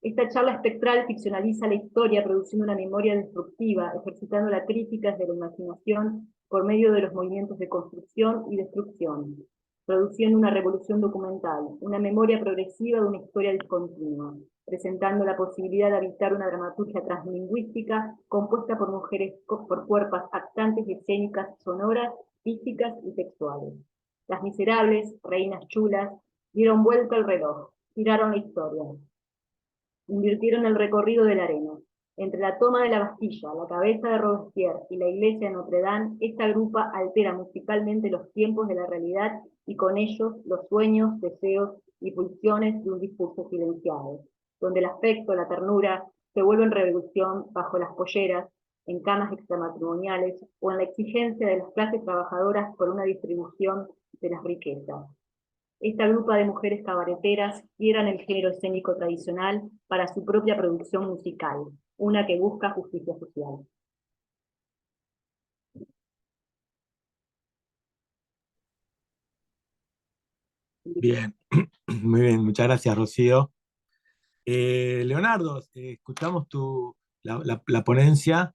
Esta charla espectral ficcionaliza la historia, produciendo una memoria destructiva, ejercitando la crítica desde la imaginación por medio de los movimientos de construcción y destrucción, produciendo una revolución documental, una memoria progresiva de una historia discontinua, presentando la posibilidad de habitar una dramaturgia translingüística compuesta por mujeres, por cuerpos actantes y escénicas, sonoras, físicas y textuales. Las Miserables, reinas chulas, dieron vuelta al reloj, giraron la historia, invirtieron el recorrido de la arena. Entre la toma de la Bastilla, la cabeza de Robespierre y la iglesia de Notre Dame, esta grupa altera musicalmente los tiempos de la realidad y con ellos los sueños, deseos y pulsiones de un discurso silenciado, donde el afecto, la ternura, se vuelven revolución bajo las polleras, en camas extramatrimoniales o en la exigencia de las clases trabajadoras por una distribución de las riquezas. Esta grupa de mujeres cabareteras quieran el género escénico tradicional para su propia producción musical, una que busca justicia social. Bien, muy bien, muchas gracias, Rocío. Leonardo, escuchamos la ponencia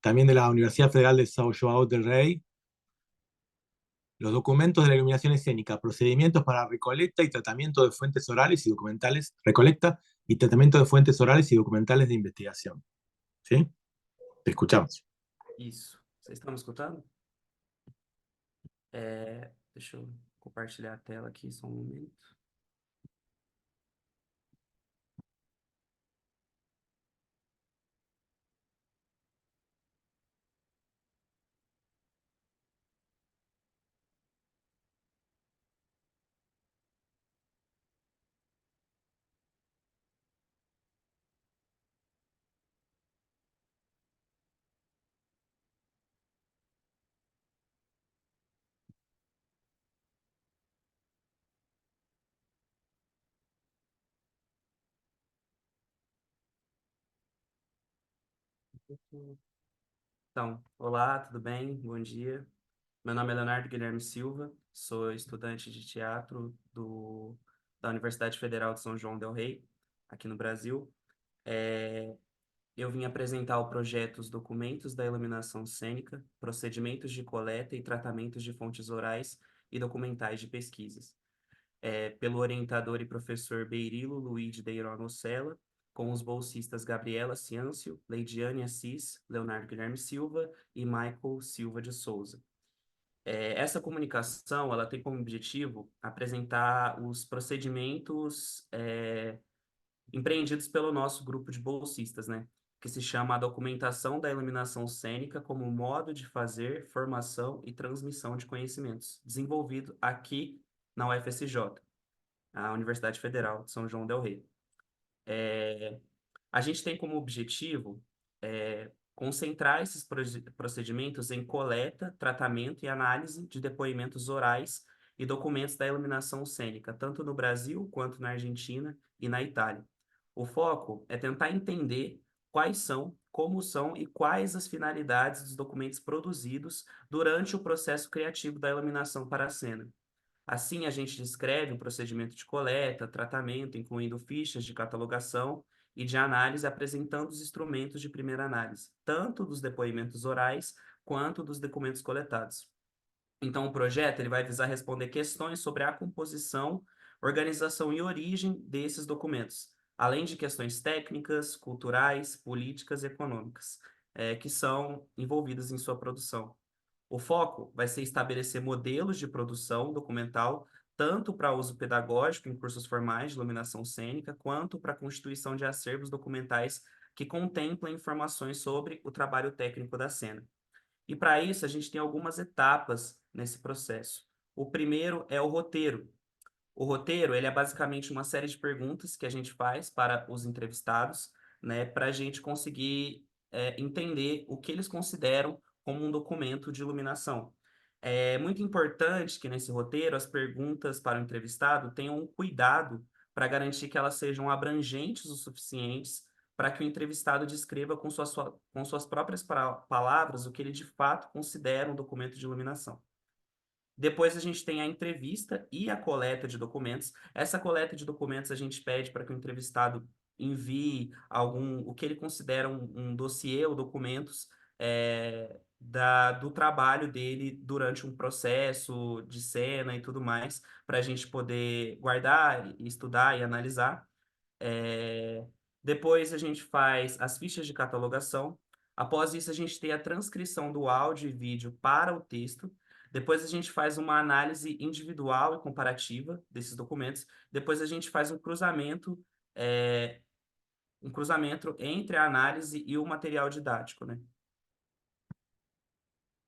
también de la Universidad Federal de São João del Rei, los documentos de la iluminación escénica, procedimientos para recolecta y tratamiento de fuentes orales y documentales, recolecta y tratamiento de fuentes orales y documentales de investigación. ¿Sí? Te escuchamos. Isso. Vocês estão me escutando? Deixa eu compartilhar a tela aqui, só um momento. Então, olá, tudo bem? Bom dia. Meu nome é Leonardo Guilherme Silva, sou estudante de teatro da Universidade Federal de São João del Rei, aqui no Brasil. Eu vim apresentar o projeto Os Documentos da Iluminação Cênica, Procedimentos de Coleta e Tratamentos de Fontes Orais e Documentais de Pesquisas, pelo orientador e professor Beirilo Luiz de Ironocella, com os bolsistas Gabriela Ciâncio, Leidiane Assis, Leonardo Guilherme Silva e Michael Silva de Souza. Essa comunicação ela tem como objetivo apresentar os procedimentos empreendidos pelo nosso grupo de bolsistas, né? Que se chama a Documentação da Iluminação Cênica como modo de fazer, formação e transmissão de conhecimentos, desenvolvido aqui na UFSJ, a Universidade Federal de São João del Rei. A gente tem como objetivo concentrar esses procedimentos em coleta, tratamento e análise de depoimentos orais e documentos da iluminação cênica, tanto no Brasil quanto na Argentina e na Itália. O foco é tentar entender quais são, como são e quais as finalidades dos documentos produzidos durante o processo criativo da iluminação para a cena. Assim, a gente descreve o procedimento de coleta, tratamento, incluindo fichas de catalogação e de análise, apresentando os instrumentos de primeira análise, tanto dos depoimentos orais quanto dos documentos coletados. Então, o projeto ele vai visar responder questões sobre a composição, organização e origem desses documentos, além de questões técnicas, culturais, políticas e econômicas, que são envolvidas em sua produção. O foco vai ser estabelecer modelos de produção documental, tanto para uso pedagógico em cursos formais de iluminação cênica, quanto para a constituição de acervos documentais que contemplem informações sobre o trabalho técnico da cena. E para isso, a gente tem algumas etapas nesse processo. O primeiro é o roteiro. O roteiro, ele é basicamente uma série de perguntas que a gente faz para os entrevistados, né, para a gente conseguir entender o que eles consideram como um documento de iluminação. É muito importante que nesse roteiro as perguntas para o entrevistado tenham um cuidado para garantir que elas sejam abrangentes o suficientes para que o entrevistado descreva com suas próprias palavras o que ele de fato considera um documento de iluminação. Depois a gente tem a entrevista e a coleta de documentos. Essa coleta de documentos a gente pede para que o entrevistado envie o que ele considera um dossiê ou documentos do trabalho dele durante um processo de cena e tudo mais, para a gente poder guardar, estudar e analisar. Depois a gente faz as fichas de catalogação. Após isso, a gente tem a transcrição do áudio e vídeo para o texto. Depois a gente faz uma análise individual e comparativa desses documentos. Depois a gente faz um cruzamento entre a análise e o material didático, né?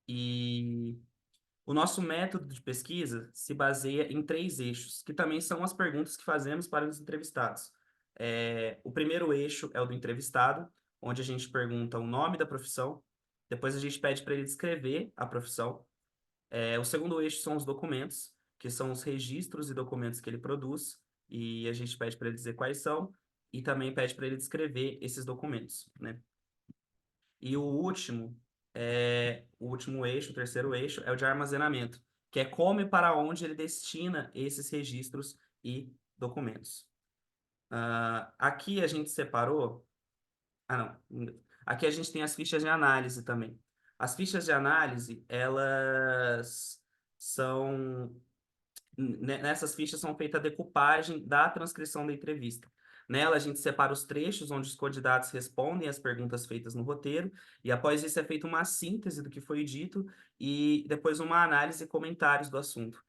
E o nosso método de pesquisa se baseia em 3 eixos, que também são as perguntas que fazemos para os entrevistados. O primeiro eixo é o do entrevistado, onde a gente pergunta o nome da profissão, depois a gente pede para ele descrever a profissão. O segundo eixo são os documentos, que são os registros e documentos que ele produz, e a gente pede para ele dizer quais são, e também pede para ele descrever esses documentos, né? E o último eixo, o terceiro eixo, é o de armazenamento, que é como e para onde ele destina esses registros e documentos. Aqui a gente separou... não. Aqui a gente tem as fichas de análise também. As fichas de análise, elas são... Nessas fichas são feita a decupagem da transcrição da entrevista. Nela, a gente separa os trechos onde os candidatos respondem às perguntas feitas no roteiro, e após isso é feita uma síntese do que foi dito, e depois uma análise e comentários do assunto.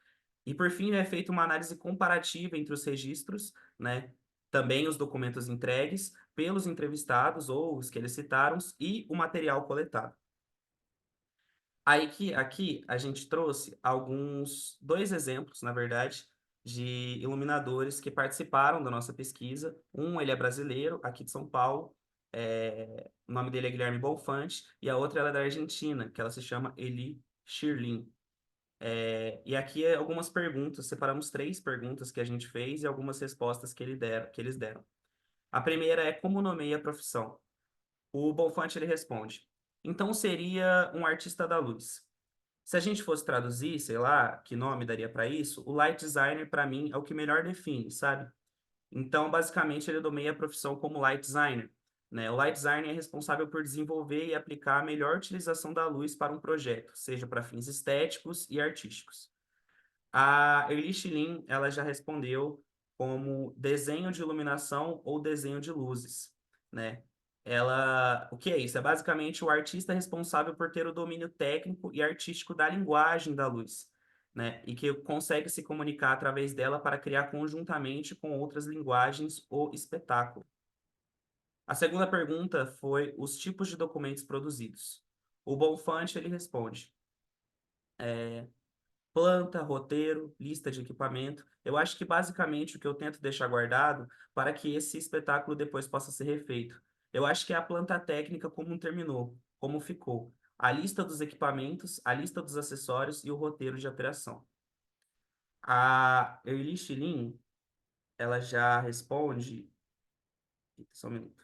E, por fim, é feita uma análise comparativa entre os registros, né, também os documentos entregues pelos entrevistados ou os que eles citaram, e o material coletado. Aí que aqui a gente trouxe dois exemplos, na verdade, de iluminadores que participaram da nossa pesquisa. Ele é brasileiro, aqui de São Paulo, o nome dele é Guilherme Bonfante, e a outra ela é da Argentina, que ela se chama Eli Schirlin. E aqui algumas perguntas, separamos 3 perguntas que a gente fez e algumas respostas que eles deram. A primeira é como nomeia a profissão? O Bonfante ele responde: então seria um artista da luz. Se a gente fosse traduzir, sei lá, que nome daria para isso, o light designer para mim é o que melhor define, sabe? Então, basicamente, ele nomeia a profissão como light designer, né? O light designer é responsável por desenvolver e aplicar a melhor utilização da luz para um projeto, seja para fins estéticos e artísticos. A Eilish Lin, ela já respondeu como desenho de iluminação ou desenho de luzes, né? O que é isso? É basicamente o artista responsável por ter o domínio técnico e artístico da linguagem da luz, né? E que consegue se comunicar através dela para criar conjuntamente com outras linguagens o espetáculo. A segunda pergunta foi os tipos de documentos produzidos. O Bonfante, ele responde: planta, roteiro, lista de equipamento. Eu acho que basicamente o que eu tento deixar guardado para que esse espetáculo depois possa ser refeito. Eu acho que é a planta técnica como terminou, como ficou. A lista dos equipamentos, a lista dos acessórios e o roteiro de operação. A Eilish Lin, ela já responde... Só um minuto.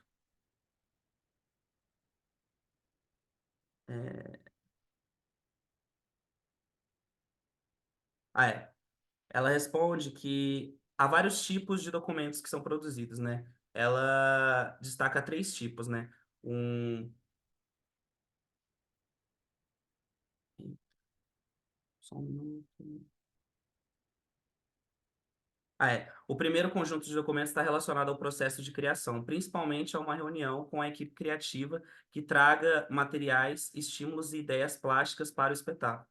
Ela responde que há vários tipos de documentos que são produzidos, né? Ela destaca 3 tipos, né? Um... Só um minuto. O primeiro conjunto de documentos está relacionado ao processo de criação, principalmente a uma reunião com a equipe criativa que traga materiais, estímulos e ideias plásticas para o espetáculo.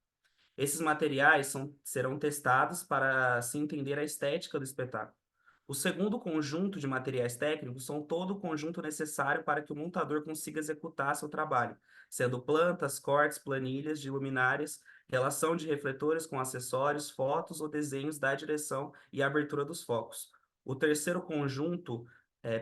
Esses materiais serão testados para se entender a estética do espetáculo. O segundo conjunto de materiais técnicos são todo o conjunto necessário para que o montador consiga executar seu trabalho, sendo plantas, cortes, planilhas de luminárias, relação de refletores com acessórios, fotos ou desenhos da direção e abertura dos focos. O terceiro conjunto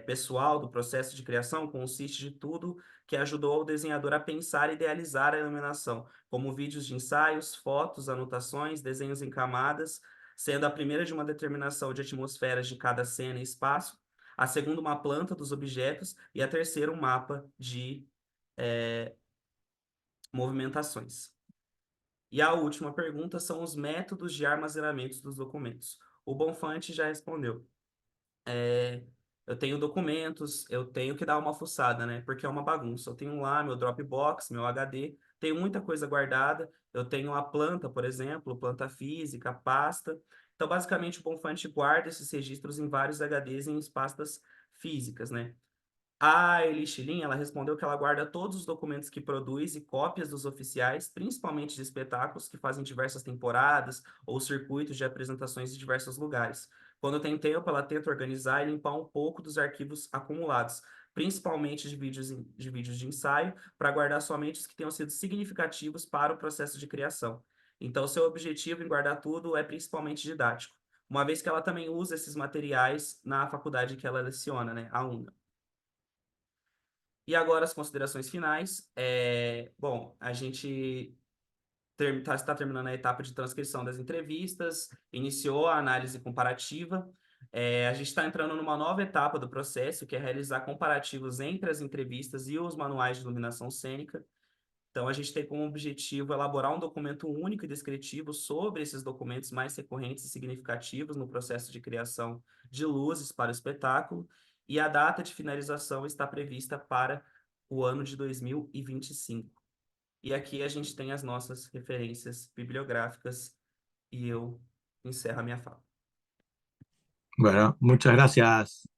pessoal do processo de criação consiste de tudo que ajudou o desenhador a pensar e idealizar a iluminação, como vídeos de ensaios, fotos, anotações, desenhos em camadas, sendo a primeira de uma determinação de atmosferas de cada cena e espaço, a segunda uma planta dos objetos e a terceira um mapa de movimentações. E a última pergunta são os métodos de armazenamento dos documentos. O Bonfante já respondeu. Eu tenho documentos, eu tenho que dar uma fuçada, né? Porque é uma bagunça. Eu tenho lá meu Dropbox, meu HD, tenho muita coisa guardada. Eu tenho a planta, por exemplo, planta física, pasta. Então, basicamente, o Bonfante guarda esses registros em vários HDs em pastas físicas, né? A Elixilin, ela respondeu que ela guarda todos os documentos que produz e cópias dos oficiais, principalmente de espetáculos que fazem diversas temporadas ou circuitos de apresentações em diversos lugares. Quando tem tempo, ela tenta organizar e limpar um pouco dos arquivos acumulados, principalmente de vídeos de ensaio, para guardar somente os que tenham sido significativos para o processo de criação. Então, seu objetivo em guardar tudo é principalmente didático, uma vez que ela também usa esses materiais na faculdade que ela leciona, né, a UNA. E agora as considerações finais. Bom, a gente está terminando a etapa de transcrição das entrevistas, iniciou a análise comparativa. A gente está entrando numa nova etapa do processo, que é realizar comparativos entre as entrevistas e os manuais de iluminação cênica. Então, a gente tem como objetivo elaborar um documento único e descritivo sobre esses documentos mais recorrentes e significativos no processo de criação de luzes para o espetáculo, e a data de finalização está prevista para o ano de 2025. E aqui a gente tem as nossas referências bibliográficas e eu encerro a minha fala. Bueno, muchas gracias,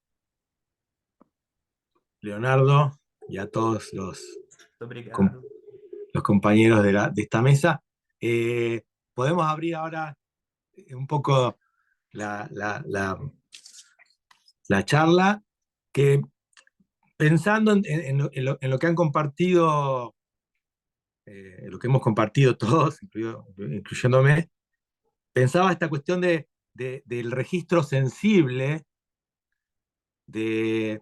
Leonardo, y a todos Muito obrigado. los compañeros de esta mesa. Podemos abrir ahora un poco la charla, que pensando en lo que han compartido, lo que hemos compartido todos, incluyéndome, pensaba esta cuestión del registro sensible de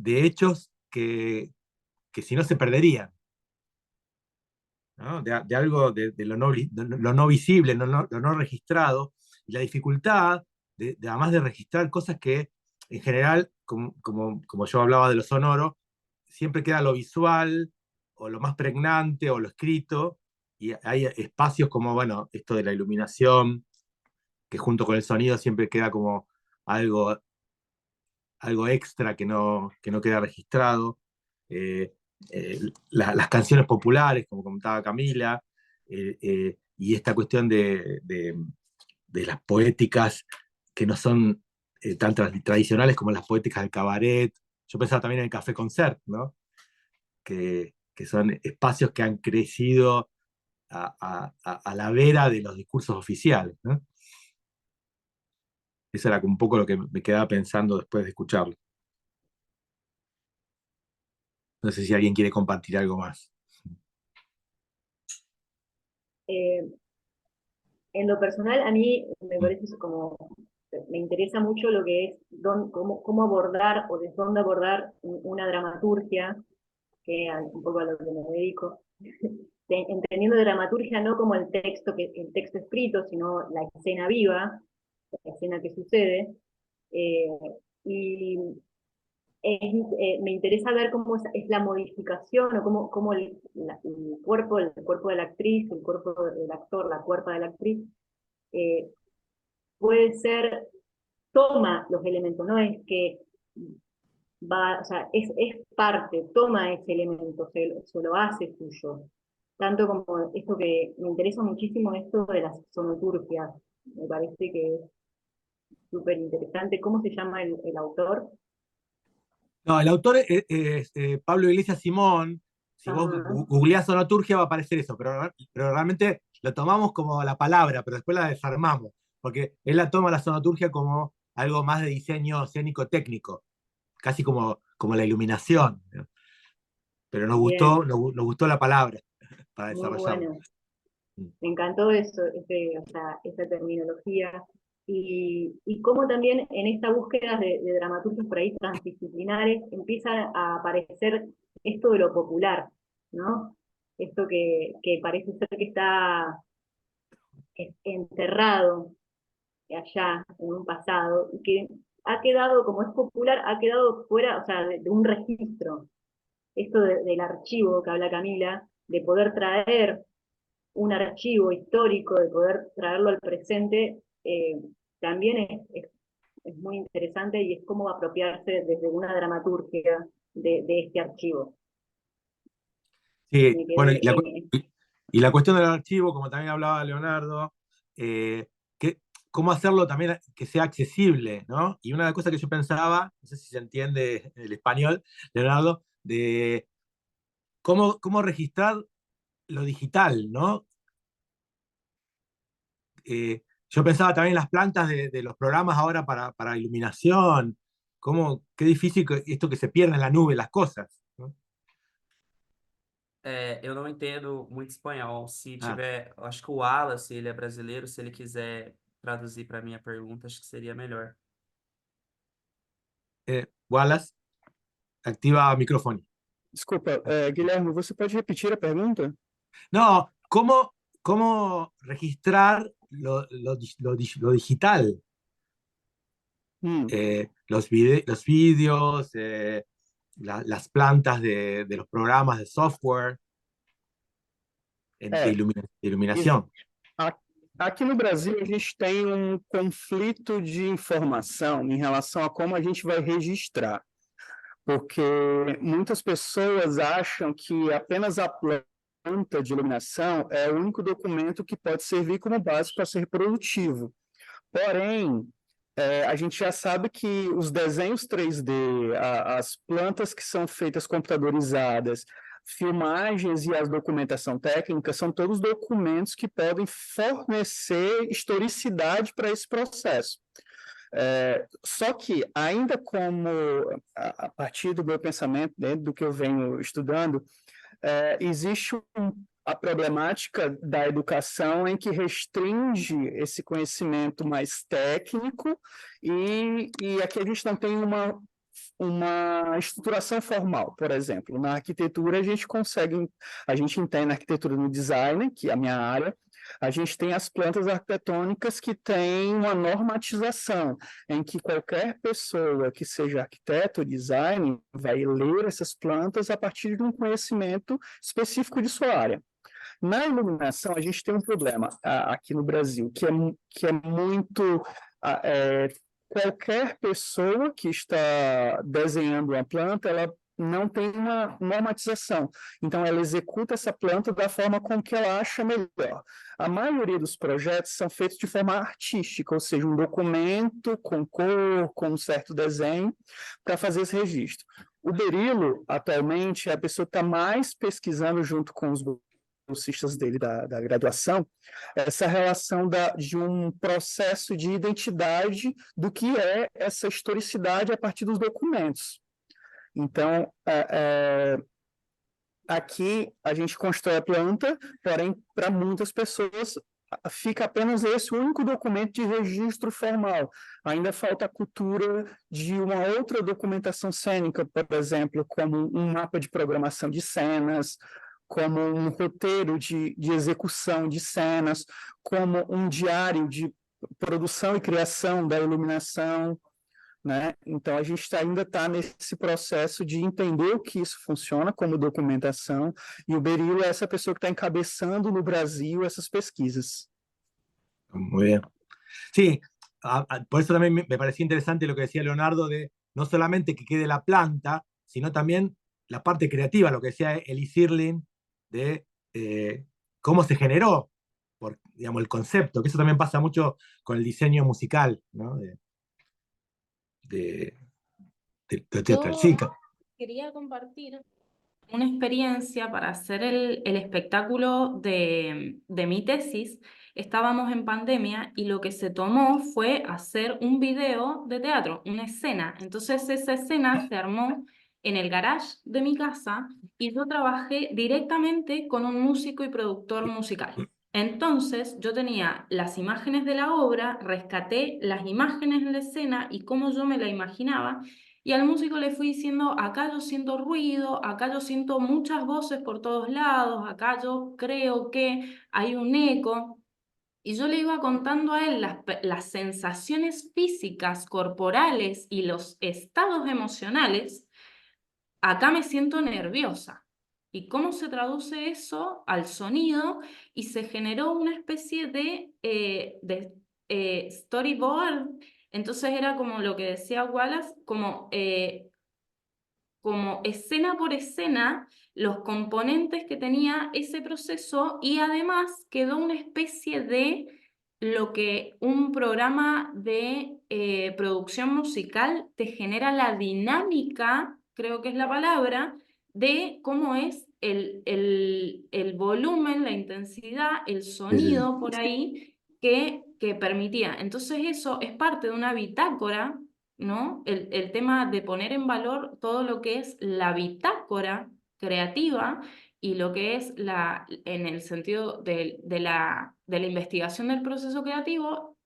hechos que si no se perderían, ¿no? De algo de lo no visible, lo no registrado, y la dificultad además de registrar cosas que en general, como yo hablaba de lo sonoro, siempre queda lo visual o lo más pregnante o lo escrito, y hay espacios como, bueno, esto de la iluminación, que junto con el sonido siempre queda como algo extra que no queda registrado. Eh, las canciones populares, como comentaba Camila, y esta cuestión de las poéticas que no son tan tradicionales como las poéticas del cabaret. Yo pensaba también en el café concert, ¿no? Que son espacios que han crecido a la vera de los discursos oficiales, ¿no? Eso era un poco lo que me quedaba pensando después de escucharlo. No sé si alguien quiere compartir algo más. En lo personal, a mí me parece como, me interesa mucho lo que es cómo abordar o de dónde abordar una dramaturgia, que es un poco a lo que me dedico, entendiendo dramaturgia no como el texto escrito, sino la escena viva, la escena que sucede. Y me interesa ver cómo es la modificación o cómo el cuerpo de la actriz, el cuerpo del actor, la cuerpa de la actriz, puede ser, toma los elementos, no es que va, o sea, es parte, toma ese elemento, se lo hace suyo. Tanto como esto que me interesa muchísimo, esto de las sonoturgias, me parece que es súper interesante. ¿Cómo se llama el autor? No, el autor es Pablo Iglesias Simón. Si vos Ajá, googleás sonoturgia va a aparecer eso, pero realmente lo tomamos como la palabra, pero después la desarmamos, porque él la toma la sonoturgia como algo más de diseño escénico técnico, casi como la iluminación, ¿no? Pero bien, nos gustó la palabra para muy desarrollarlo. bueno. Me encantó eso, o sea, esa terminología. Y cómo también en esta búsqueda de dramaturgias por ahí transdisciplinares empieza a aparecer esto de lo popular, ¿no? Esto que parece ser que está enterrado allá en un pasado y que ha quedado, como es popular, ha quedado fuera, o sea, de un registro. Esto del archivo que habla Camila, de poder traer un archivo histórico, de poder traerlo al presente, también es muy interesante y es como apropiarse desde una dramaturgia de este archivo. Sí, Me bueno, quedé, y la cuestión del archivo, como también hablaba Leonardo, eh, cómo hacerlo también que sea accesible, ¿no? Y una de las cosas que yo pensaba, no sé si se entiende el español, Leonardo, de cómo registrar lo digital, ¿no? Yo pensaba también en las plantas de los programas ahora para iluminación, qué difícil esto que se pierda en la nube, las cosas, ¿no? Eu não entendo muito espanhol. Se Ah, tiver, eu acho que o Wallace, ele é brasileiro, se ele quiser traduzir para mim a pergunta, acho que seria melhor. Wallace, activa micrófono. Desculpa, Guilherme, você pode repetir a pergunta? No, ¿cómo registrar lo digital? Hum, Los vídeos, las plantas de los programas de software de é, ex- iluminación. a- aqui no Brasil a gente tem um conflito de informação em relação a como a gente vai registrar, porque muitas pessoas acham que apenas a planta de iluminação é o único documento que pode servir como base para ser produtivo. Porém, a gente já sabe que os desenhos 3D, as plantas que são feitas computadorizadas, filmagens e a documentação técnica são todos documentos que podem fornecer historicidade para esse processo. Só que, ainda como, a partir do meu pensamento, dentro do que eu venho estudando, existe a problemática da educação em que restringe esse conhecimento mais técnico e aqui a gente não tem uma estruturação formal, por exemplo. Na arquitetura, a gente entende na arquitetura no design, que é a minha área, a gente tem as plantas arquitetônicas que têm uma normatização, em que qualquer pessoa que seja arquiteto ou design vai ler essas plantas a partir de um conhecimento específico de sua área. Na iluminação, a gente tem um problema aqui no Brasil, que é muito... qualquer pessoa que está desenhando uma planta, ela não tem uma normatização. Então, ela executa essa planta da forma com que ela acha melhor. A maioria dos projetos são feitos de forma artística, ou seja, um documento com cor, com um certo desenho, para fazer esse registro. O Berilo, atualmente, é a pessoa que está mais pesquisando junto com os bolsistas dele da graduação, essa relação de um processo de identidade do que é essa historicidade a partir dos documentos. Então, aqui a gente constrói a planta, porém, para muitas pessoas, fica apenas esse único documento de registro formal. Ainda falta a cultura de uma outra documentação cênica, por exemplo, como um mapa de programação de cenas, como um roteiro de execução de cenas, como um diário de produção e criação da iluminação, né? Então, a gente ainda está nesse processo de entender o que isso funciona como documentação, e o Berilo é essa pessoa que está encabeçando no Brasil essas pesquisas. Muy bien. Sí, por eso también me parecía interesante lo que decía Leonardo de no solamente que quede la planta, sino también la parte creativa, lo que decía Eli Sirlin, de cómo se generó, digamos, el concepto, que eso también pasa mucho con el diseño musical, ¿no? de teatral. Yo Sí, quería compartir una experiencia para hacer el espectáculo de mi tesis. Estábamos en pandemia y lo que se tomó fue hacer un video de teatro, una escena. Entonces esa escena se armó en el garage de mi casa y yo trabajé directamente con un músico y productor musical. Entonces yo tenía las imágenes de la obra, rescaté las imágenes de la escena y cómo yo me la imaginaba, y al músico le fui diciendo, acá yo siento ruido, acá yo siento muchas voces por todos lados, acá yo creo que hay un eco. Y yo le iba contando a él las sensaciones físicas, corporales y los estados emocionales. Acá me siento nerviosa. ¿Y cómo se traduce eso al sonido? Y se generó una especie de storyboard. Entonces era como lo que decía Wallace, como escena por escena, los componentes que tenía ese proceso, y además quedó una especie de lo que un programa de producción musical te genera, la dinámica, creo que es la palabra, de cómo es el volumen, la intensidad, el sonido por ahí que permitía. Entonces eso es parte de una bitácora, ¿no? El tema de poner en valor todo lo que es la bitácora creativa y lo que es en el sentido de la investigación del proceso creativo.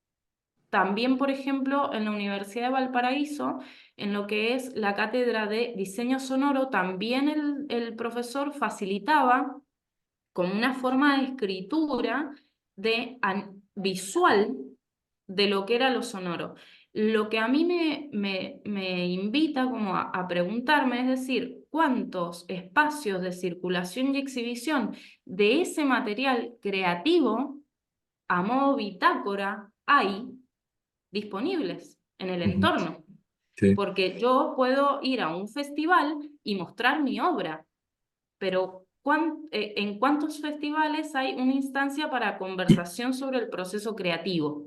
También, por ejemplo, en la Universidad de Valparaíso, en lo que es la cátedra de diseño sonoro, también el profesor facilitaba como una forma de escritura visual de lo que era lo sonoro. Lo que a mí me invita como a preguntarme es decir, ¿cuántos espacios de circulación y exhibición de ese material creativo a modo bitácora hay disponibles en el entorno? sí. Porque yo puedo ir a un festival y mostrar mi obra, pero ¿en cuántos festivales hay una instancia para conversación sobre el proceso creativo,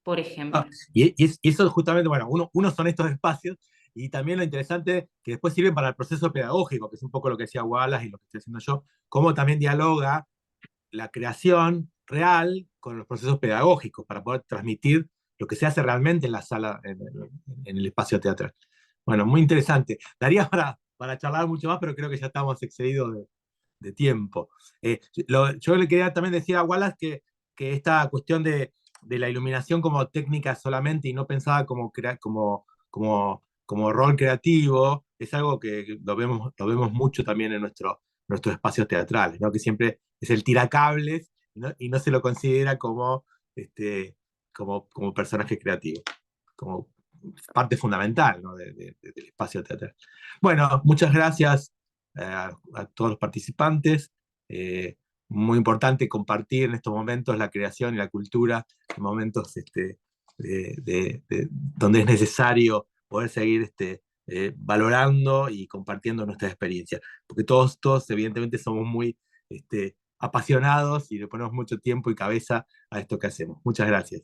por ejemplo? Y eso justamente, bueno, uno son estos espacios, y también lo interesante que después sirven para el proceso pedagógico, que es un poco lo que decía Wallace y lo que estoy haciendo yo, cómo también dialoga la creación real con los procesos pedagógicos para poder transmitir lo que se hace realmente en la sala, en el espacio teatral. Bueno, muy interesante. Daría para charlar mucho más, pero creo que ya estamos excedidos de tiempo. Yo le quería también decir a Wallace que esta cuestión de la iluminación como técnica solamente y no pensada como rol creativo, es algo que lo vemos mucho también en nuestros espacios teatrales, ¿no? Que siempre es el tiracables, ¿no? Y no se lo considera como personaje creativo, como parte fundamental, ¿no? del espacio teatral. Bueno, muchas gracias a todos los participantes. Muy importante compartir en estos momentos la creación y la cultura, en momentos donde es necesario poder seguir valorando y compartiendo nuestras experiencias, porque todos evidentemente somos muy apasionados y le ponemos mucho tiempo y cabeza a esto que hacemos. Muchas gracias.